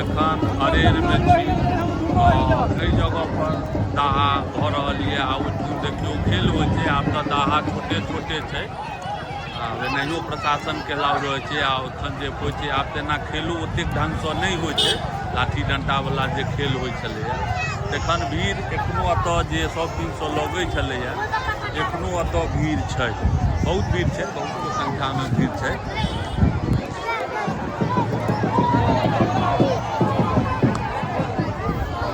एखन अरेर में छी एहि जगह पर दाहा भऽ रहल यऽ आ ओहिठुन देखियौ खेल होइ छै। आब तऽ दाहा छोटे छोटे छै, आब एनाहियो प्रशासनके अलाव रहै छै। आ एखन जे होइ छै आब तेना खेलो ओतेक ढङ्गसँ नहि होइ छै, लाठी डण्टावला जे खेल होइ छलैए। एखन भीड़ एखनो एतऽ जे सब दिनसँ लगै छलैए, एखनो एतऽ भीड़ छै, बहुत भीड़ छै, बहुत संख्यामे भीड़ छै।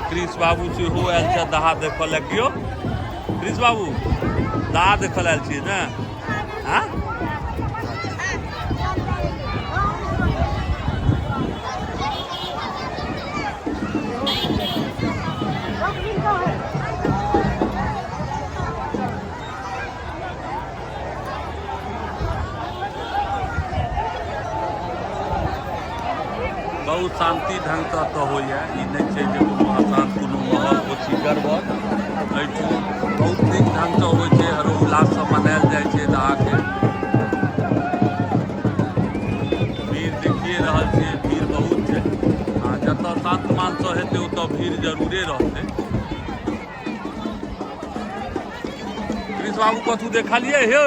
कृष बाबू सेहो आयल छै दाहा देखऽ लए। कियो कृष बाबू दाहा देखऽ लए आयल छियै ने? हाँ बहुत शांति ढङ्गसँ तऽ होइए, ई नहि छै जे कोनो अशान्त कोनो माहौल पोथी गड़बड़। एहिठुन बहुत नीक ढङ्गसँ होइ छै, हरोल्लाससँ मनायल जाइ छै दाहाके। भीड़ देखिए रहल छियै, भीड़ बहुत छै, आ जतऽ शान्त मानसँ हेतै ओतऽ भीड़ जरूरे रहतै। कृष बाबू कथू देखलियै यौ?